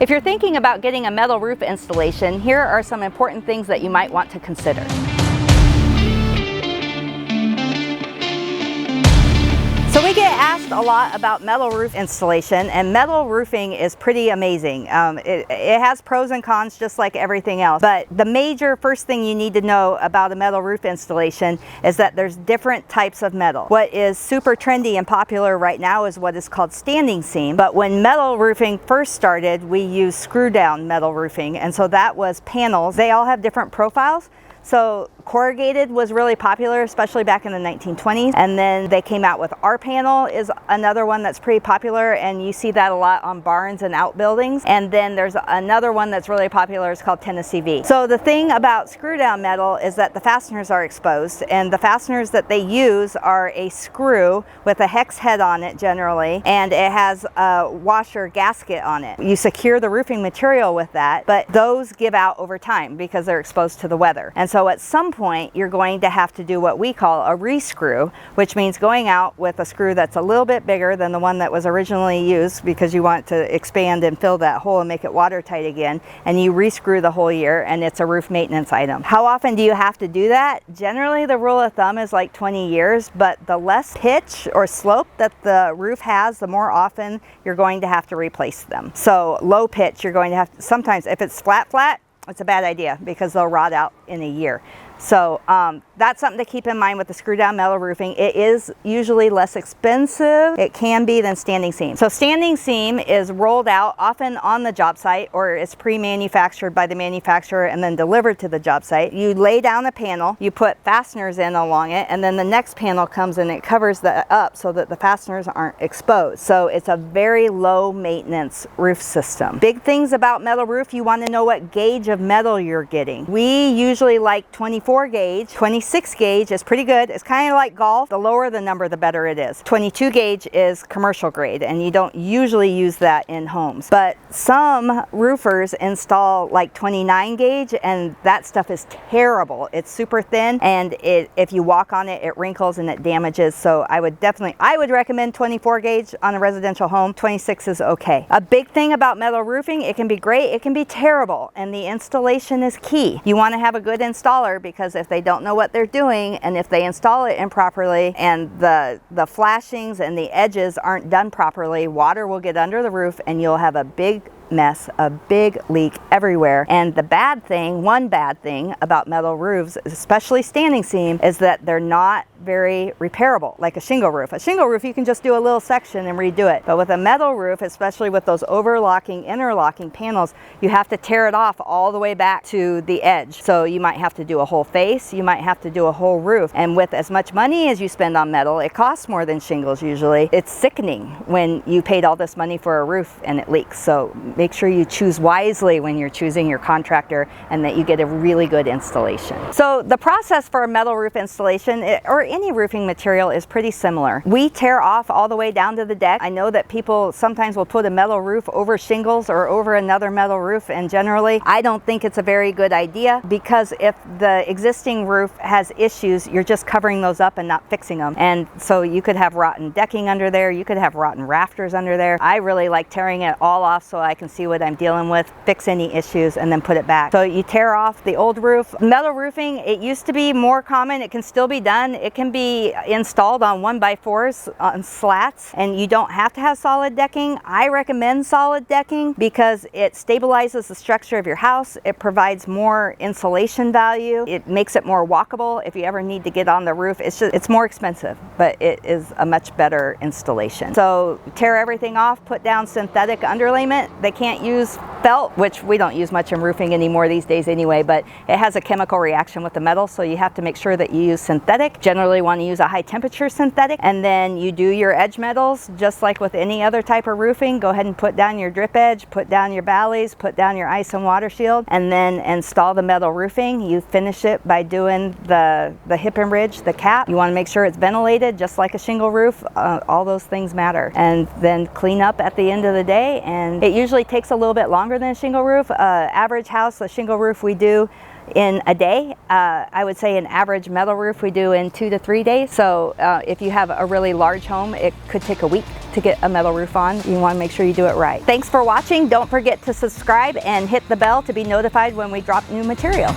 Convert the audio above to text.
If you're thinking about getting a metal roof installation, here are some important things that you might want to consider. So we get asked a lot about metal roof installation, and metal roofing is pretty amazing. It has pros and cons just like everything else, but the major first thing you need to know about a metal roof installation is that there's different types of metal. What is super trendy and popular right now is what is called standing seam, but when metal roofing first started, we used screw down metal roofing, and so that was panels. They all have different profiles. So corrugated was really popular, especially back in the 1920s. And then they came out with R-panel is another one that's pretty popular, and you see that a lot on barns and outbuildings. And then there's another one that's really popular, it's called Tennessee V. So the thing about screw down metal is that the fasteners are exposed, and the fasteners that they use are a screw with a hex head on it generally, and it has a washer gasket on it. You secure the roofing material with that, but those give out over time because they're exposed to the weather. And so at some point, you're going to have to do what we call a re-screw, which means going out with a screw that's a little bit bigger than the one that was originally used because you want to expand and fill that hole and make it watertight again, and you re-screw the whole year, and it's a roof maintenance item. How often do you have to do that? Generally, the rule of thumb is like 20 years, but the less pitch or slope that the roof has, the more often you're going to have to replace them. So low pitch, you're going to have to, sometimes if it's flat, it's a bad idea because they'll rot out in a year. So that's something to keep in mind with the screw down metal roofing. It is usually less expensive, it can be, than standing seam. So standing seam is rolled out often on the job site, or it's pre-manufactured by the manufacturer and then delivered to the job site. You lay down a panel, you put fasteners in along it, and then the next panel comes and it covers that up so that the fasteners aren't exposed. So it's a very low maintenance roof system. Big things about metal roof, you want to know what gauge of metal you're getting. We usually like 24 gauge. 26 gauge is pretty good. It's kind of like golf. The lower the number, the better it is. 22 gauge is commercial grade, and you don't usually use that in homes. But some roofers install like 29 gauge, and that stuff is terrible. It's super thin, and if you walk on it, it wrinkles and it damages. So I would recommend 24 gauge on a residential home. 26 is okay. A big thing about metal roofing, it can be great, it can be terrible, and the installation is key. You want to have a good installer, because if they don't know what they're doing, and if they install it improperly, and the flashings and the edges aren't done properly, water will get under the roof and you'll have a big mess, a big leak everywhere. And one bad thing about metal roofs, especially standing seam, is that they're not very repairable like a shingle roof. A shingle roof, you can just do a little section and redo it. But with a metal roof, especially with those overlocking, interlocking panels, you have to tear it off all the way back to the edge. So you might have to do a whole face, you might have to do a whole roof. And with as much money as you spend on metal, it costs more than shingles usually. It's sickening when you paid all this money for a roof and it leaks. So make sure you choose wisely when you're choosing your contractor, and that you get a really good installation. So the process for a metal roof installation, or any roofing material, is pretty similar. We tear off all the way down to the deck. I know that people sometimes will put a metal roof over shingles or over another metal roof, and generally I don't think it's a very good idea, because if the existing roof has issues, you're just covering those up and not fixing them. And so you could have rotten decking under there, you could have rotten rafters under there. I really like tearing it all off so I can see what I'm dealing with, fix any issues, and then put it back. So you tear off the old roof. Metal roofing, it used to be more common. It can still be done. It can be installed on 1x4s on slats, and you don't have to have solid decking. I recommend solid decking because it stabilizes the structure of your house. It provides more insulation value. It makes it more walkable if you ever need to get on the roof. It's more expensive, but it is a much better installation. So tear everything off, put down synthetic underlayment. They can't use felt, which we don't use much in roofing anymore these days anyway, but it has a chemical reaction with the metal, so you have to make sure that you use synthetic. Generally want to use a high temperature synthetic, and then you do your edge metals just like with any other type of roofing. Go ahead and put down your drip edge, put down your valleys, put down your ice and water shield, and then install the metal roofing. You finish it by doing the hip and ridge, the cap. You want to make sure it's ventilated just like a shingle roof. All those things matter. And then clean up at the end of the day, and it usually takes a little bit longer than a shingle roof. Average house, a shingle roof we do in a day. I would say an average metal roof we do in 2 to 3 days. So if you have a really large home, it could take a week. to get a metal roof on. You want to make sure you do it right. Thanks for watching. Don't forget to subscribe and hit the bell to be notified when we drop new material.